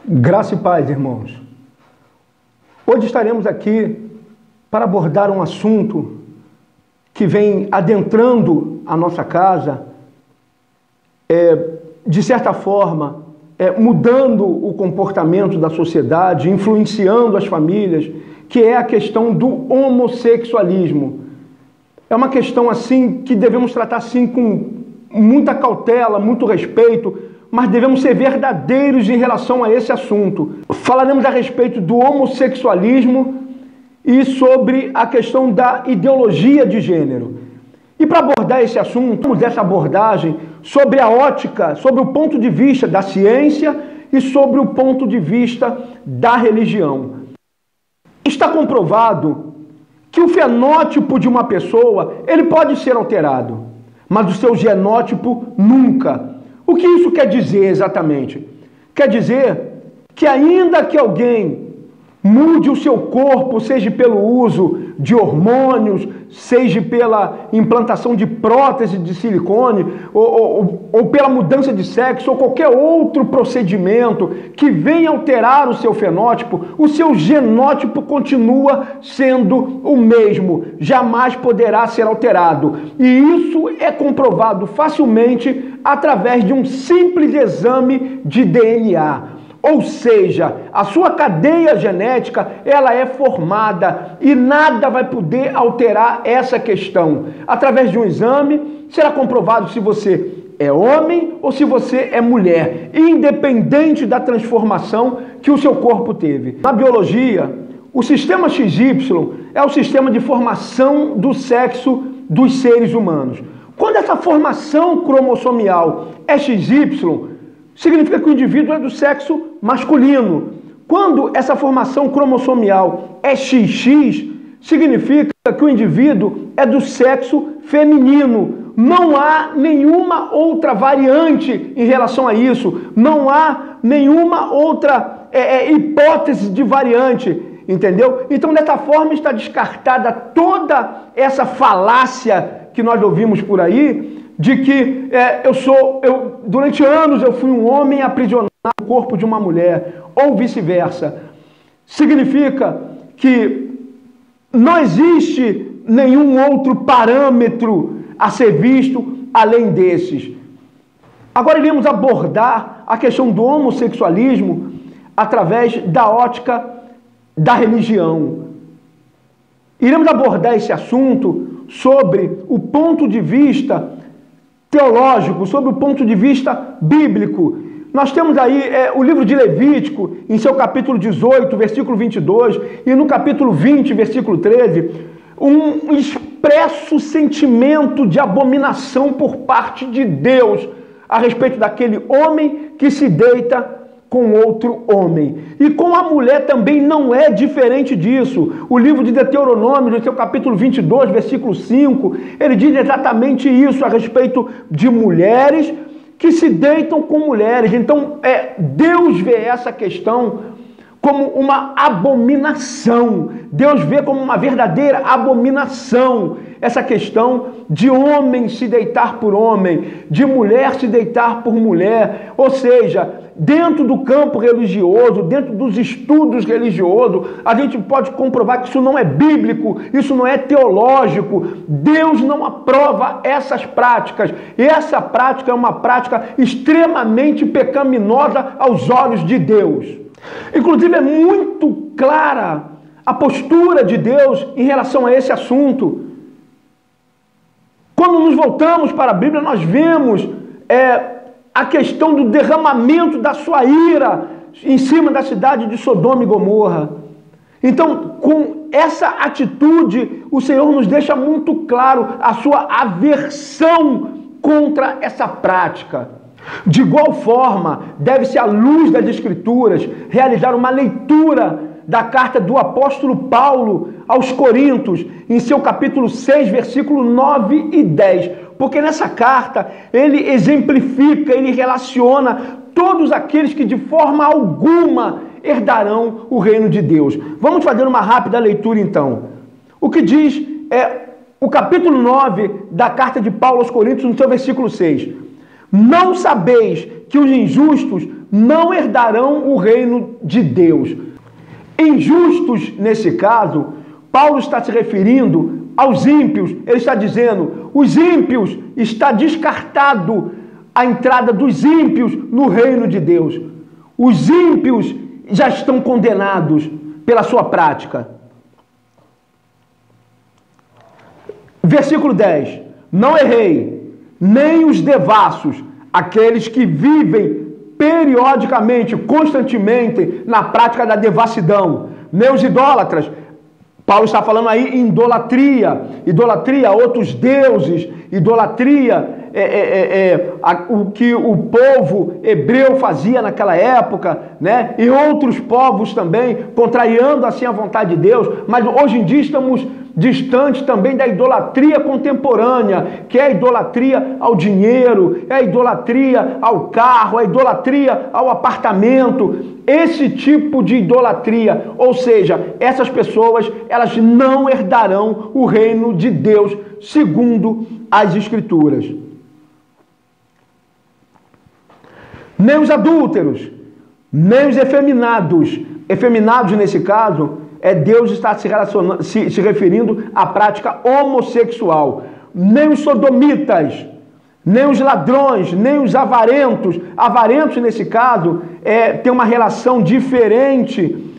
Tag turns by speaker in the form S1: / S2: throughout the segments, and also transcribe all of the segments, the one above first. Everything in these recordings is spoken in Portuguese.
S1: Graça e paz, irmãos. Hoje estaremos aqui para abordar um assunto que vem adentrando a nossa casa, de certa forma, mudando o comportamento da sociedade, influenciando as famílias, que é a questão do homossexualismo. É uma questão assim que devemos tratar assim com muita cautela, muito respeito, mas devemos ser verdadeiros em relação a esse assunto. Falaremos a respeito do homossexualismo e sobre a questão da ideologia de gênero. E para abordar esse assunto, vamos dessa abordagem sobre a ótica, sobre o ponto de vista da ciência e sobre o ponto de vista da religião. Está comprovado que o fenótipo de uma pessoa, ele pode ser alterado, mas o seu genótipo nunca. O que isso quer dizer exatamente? Quer dizer que ainda que alguém mude o seu corpo, seja pelo uso de hormônios, seja pela implantação de prótese de silicone, ou pela mudança de sexo, ou qualquer outro procedimento que venha alterar o seu fenótipo, o seu genótipo continua sendo o mesmo, jamais poderá ser alterado. E isso é comprovado facilmente através de um simples exame de DNA. Ou seja, a sua cadeia genética, ela é formada e nada vai poder alterar essa questão. Através de um exame, será comprovado se você é homem ou se você é mulher, independente da transformação que o seu corpo teve. Na biologia, o sistema XY é o sistema de formação do sexo dos seres humanos. Quando essa formação cromossomial é XY, significa que o indivíduo é do sexo masculino. Quando essa formação cromossomial é XX, significa que o indivíduo é do sexo feminino. Não há nenhuma outra variante em relação a isso. Não há nenhuma outra hipótese de variante, entendeu? Então, dessa forma, está descartada toda essa falácia que nós ouvimos por aí, de que durante anos eu fui um homem aprisionado no corpo de uma mulher, ou vice-versa. Significa que não existe nenhum outro parâmetro a ser visto além desses. Agora iremos abordar a questão do homossexualismo através da ótica da religião. Iremos abordar esse assunto sobre o ponto de vista teológico, sobre o ponto de vista bíblico. Nós temos aí o livro de Levítico, em seu capítulo 18, versículo 22, e no capítulo 20, versículo 13, um expresso sentimento de abominação por parte de Deus a respeito daquele homem que se deita com outro homem. E com a mulher também não é diferente disso. O livro de Deuteronômio, no seu capítulo 22, versículo 5, ele diz exatamente isso a respeito de mulheres que se deitam com mulheres. Então, Deus vê essa questão como uma abominação. Deus vê como uma verdadeira abominação essa questão de homem se deitar por homem, de mulher se deitar por mulher. Ou seja, dentro do campo religioso, dentro dos estudos religiosos, a gente pode comprovar que isso não é bíblico, isso não é teológico. Deus não aprova essas práticas. E essa prática é uma prática extremamente pecaminosa aos olhos de Deus. Inclusive, é muito clara a postura de Deus em relação a esse assunto. Quando nos voltamos para a Bíblia, nós vemos a questão do derramamento da sua ira em cima da cidade de Sodoma e Gomorra. Então, com essa atitude, o Senhor nos deixa muito claro a sua aversão contra essa prática. De igual forma, deve-se, à luz das Escrituras, realizar uma leitura da carta do apóstolo Paulo aos Coríntios, em seu capítulo 6, versículo 9 e 10. Porque nessa carta ele exemplifica, ele relaciona todos aqueles que de forma alguma herdarão o reino de Deus. Vamos fazer uma rápida leitura então. O que diz o capítulo 9 da carta de Paulo aos Coríntios, no seu versículo 6. Não sabeis que os injustos não herdarão o reino de Deus. Injustos, nesse caso, Paulo está se referindo aos ímpios. Ele está dizendo, os ímpios, está descartado a entrada dos ímpios no reino de Deus. Os ímpios já estão condenados pela sua prática. Versículo 10. Não errei, nem os devassos, aqueles que vivem periodicamente, constantemente, na prática da devassidão, nem os idólatras. Paulo está falando aí em idolatria a outros deuses, idolatria o que o povo hebreu fazia naquela época, né? E outros povos também, contrariando assim a vontade de Deus. Mas hoje em dia estamos distantes também da idolatria contemporânea, que é a idolatria ao dinheiro, é a idolatria ao carro, a idolatria ao apartamento. Esse tipo de idolatria, ou seja, essas pessoas, elas não herdarão o reino de Deus, segundo as Escrituras. Nem os adúlteros, nem os efeminados. Efeminados, nesse caso, Deus está se referindo à prática homossexual. Nem os sodomitas, nem os ladrões, nem os avarentos. Avarentos, nesse caso, tem uma relação diferente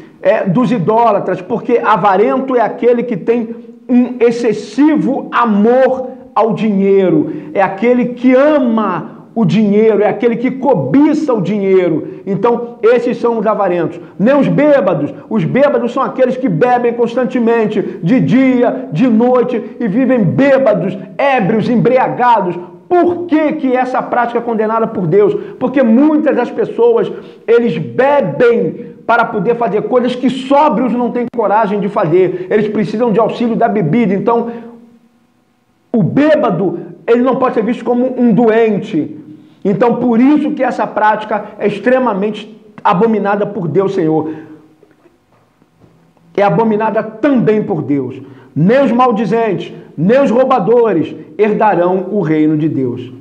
S1: dos idólatras, porque avarento é aquele que tem um excessivo amor ao dinheiro, é aquele que ama o dinheiro, é aquele que cobiça o dinheiro. Então, esses são os avarentos. Nem os bêbados são aqueles que bebem constantemente, de dia, de noite, e vivem bêbados, ébrios, embriagados. Por que essa prática é condenada por Deus? Porque muitas das pessoas, eles bebem para poder fazer coisas que sóbrios não têm coragem de fazer. Eles precisam de auxílio da bebida. Então, o bêbado, ele não pode ser visto como um doente. Então, por isso que essa prática é extremamente abominada por Deus, Senhor. É abominada também por Deus. Nem os maldizentes, nem os roubadores herdarão o reino de Deus.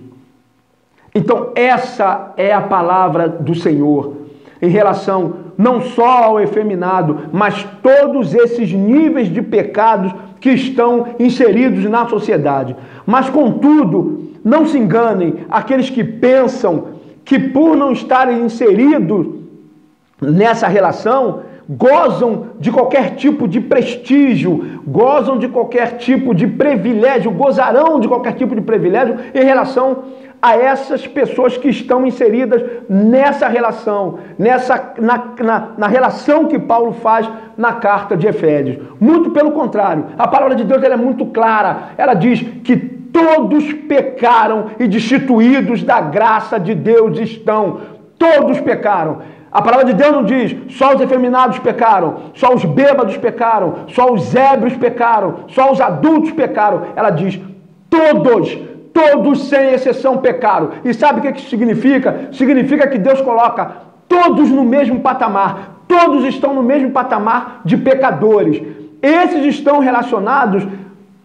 S1: Então, essa é a palavra do Senhor em relação não só ao efeminado, mas todos esses níveis de pecados que estão inseridos na sociedade. Mas, contudo, não se enganem aqueles que pensam que por não estarem inseridos nessa relação, gozam de qualquer tipo de prestígio, gozam de qualquer tipo de privilégio, gozarão de qualquer tipo de privilégio em relação a essas pessoas que estão inseridas nessa relação, na relação que Paulo faz na carta de Efésios. Muito pelo contrário, a palavra de Deus ela é muito clara, ela diz que todos pecaram e destituídos da graça de Deus estão. Todos pecaram. A palavra de Deus não diz só os efeminados pecaram, só os bêbados pecaram, só os ébrios pecaram, só os adultos pecaram. Ela diz todos sem exceção pecaram. E sabe o que isso significa? Significa que Deus coloca todos no mesmo patamar. Todos estão no mesmo patamar de pecadores. Esses estão relacionados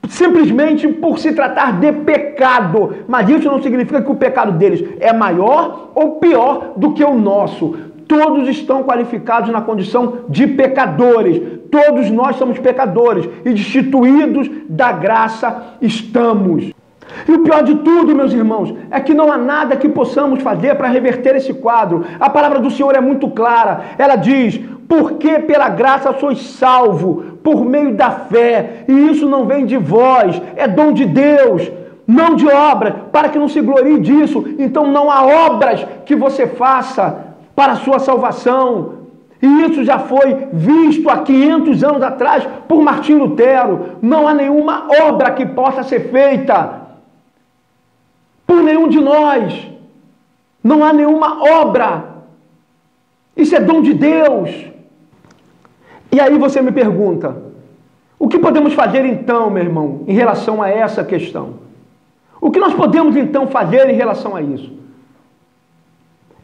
S1: simplesmente por se tratar de pecado, mas isso não significa que o pecado deles é maior ou pior do que o nosso. Todos estão qualificados na condição de pecadores. Todos nós somos pecadores e destituídos da graça estamos. E o pior de tudo, meus irmãos, é que não há nada que possamos fazer para reverter esse quadro. A palavra do Senhor é muito clara. Ela diz: porque pela graça sois salvo, por meio da fé, e isso não vem de vós, é dom de Deus, não de obras, para que não se glorie disso. Então não há obras que você faça para a sua salvação. E isso já foi visto há 500 anos atrás por Martim Lutero. Não há nenhuma obra que possa ser feita por nenhum de nós. Não há nenhuma obra. Isso é dom de Deus. E aí você me pergunta, o que podemos fazer então, meu irmão, em relação a essa questão? O que nós podemos então fazer em relação a isso?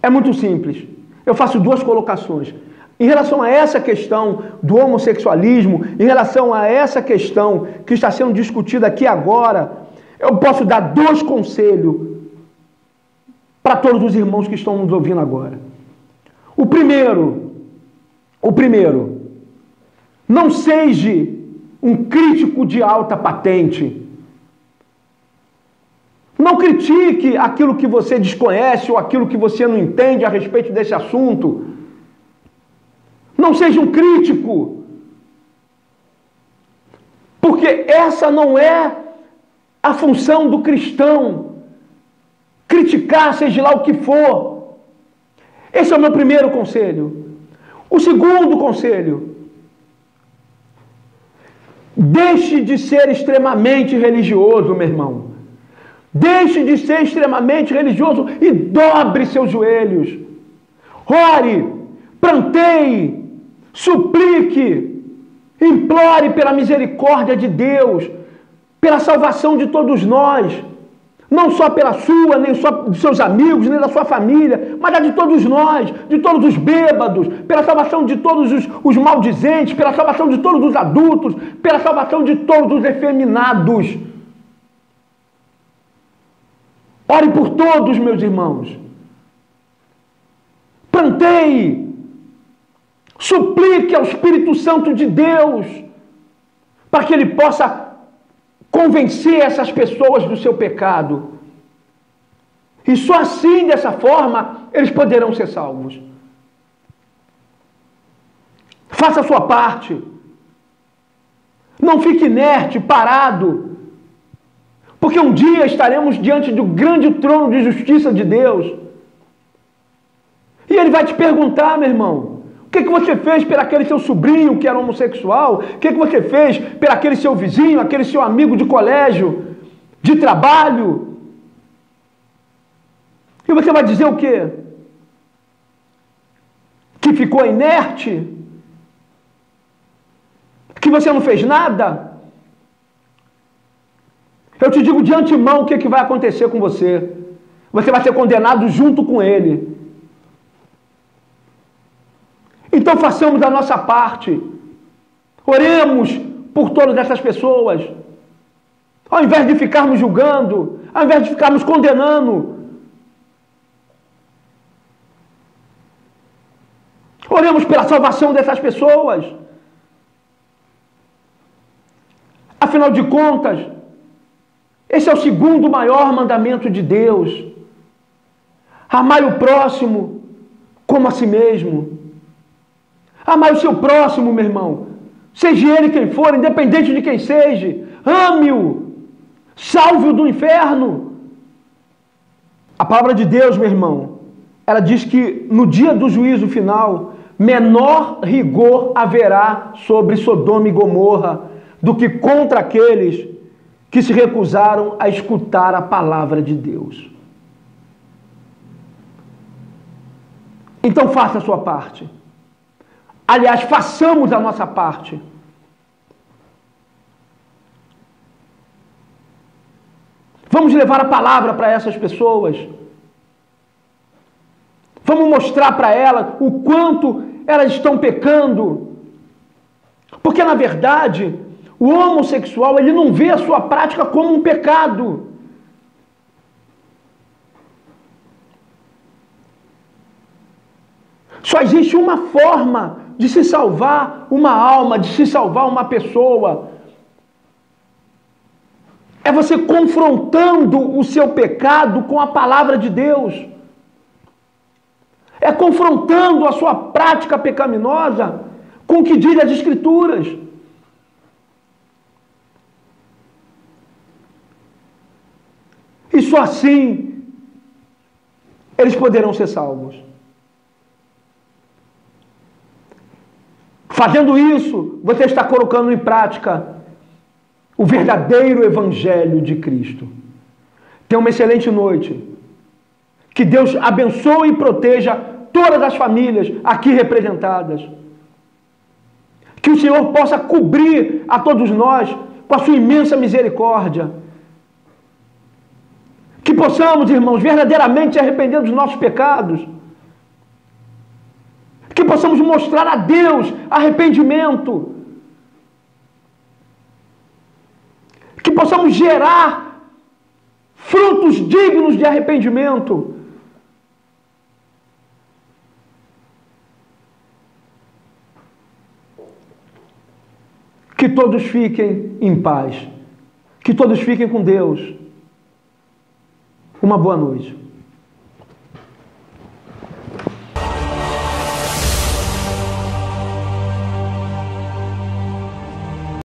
S1: É muito simples. Eu faço duas colocações. Em relação a essa questão do homossexualismo, em relação a essa questão que está sendo discutida aqui agora, eu posso dar dois conselhos para todos os irmãos que estão nos ouvindo agora. O primeiro, não seja um crítico de alta patente. Não critique aquilo que você desconhece ou aquilo que você não entende a respeito desse assunto. Não seja um crítico. Porque essa não é a função do cristão. Criticar, seja lá o que for. Esse é o meu primeiro conselho. O segundo conselho: deixe de ser extremamente religioso, meu irmão. Deixe de ser extremamente religioso e dobre seus joelhos. Ore, pranteie, suplique, implore pela misericórdia de Deus, pela salvação de todos nós. Não só pela sua, nem só dos seus amigos, nem da sua família, mas a de todos nós, de todos os bêbados, pela salvação de todos os maldizentes, pela salvação de todos os adultos, pela salvação de todos os efeminados. Ore por todos, meus irmãos. Pranteie, suplique ao Espírito Santo de Deus, para que ele possa convencer essas pessoas do seu pecado. E só assim, dessa forma, eles poderão ser salvos. Faça a sua parte. Não fique inerte, parado. Porque um dia estaremos diante do grande trono de justiça de Deus. E ele vai te perguntar, meu irmão, o que você fez por aquele seu sobrinho que era homossexual? O que você fez por aquele seu vizinho, aquele seu amigo de colégio, de trabalho? E você vai dizer o quê? Que ficou inerte? Que você não fez nada? Eu te digo de antemão o que vai acontecer com você. Você vai ser condenado junto com ele. Então façamos a nossa parte. Oremos por todas essas pessoas. Ao invés de ficarmos julgando, ao invés de ficarmos condenando. Oremos pela salvação dessas pessoas. Afinal de contas, esse é o segundo maior mandamento de Deus. Amai o próximo como a si mesmo. Amai o seu próximo, meu irmão. Seja ele quem for, independente de quem seja. Ame-o. Salve-o do inferno. A palavra de Deus, meu irmão, ela diz que no dia do juízo final, menor rigor haverá sobre Sodoma e Gomorra do que contra aqueles que se recusaram a escutar a palavra de Deus. Então faça a sua parte. Aliás, façamos a nossa parte. Vamos levar a palavra para essas pessoas. Vamos mostrar para elas o quanto elas estão pecando. Porque, na verdade, o homossexual, ele não vê a sua prática como um pecado. Só existe uma forma de se salvar uma alma, de se salvar uma pessoa. É você confrontando o seu pecado com a palavra de Deus. É confrontando a sua prática pecaminosa com o que diz as Escrituras. E só assim eles poderão ser salvos. Fazendo isso, você está colocando em prática o verdadeiro Evangelho de Cristo. Tenha uma excelente noite. Que Deus abençoe e proteja todas as famílias aqui representadas. Que o Senhor possa cobrir a todos nós com a sua imensa misericórdia. Que possamos, irmãos, verdadeiramente se arrepender dos nossos pecados. Que possamos mostrar a Deus arrependimento. Que possamos gerar frutos dignos de arrependimento. Que todos fiquem em paz. Que todos fiquem com Deus. Uma boa noite.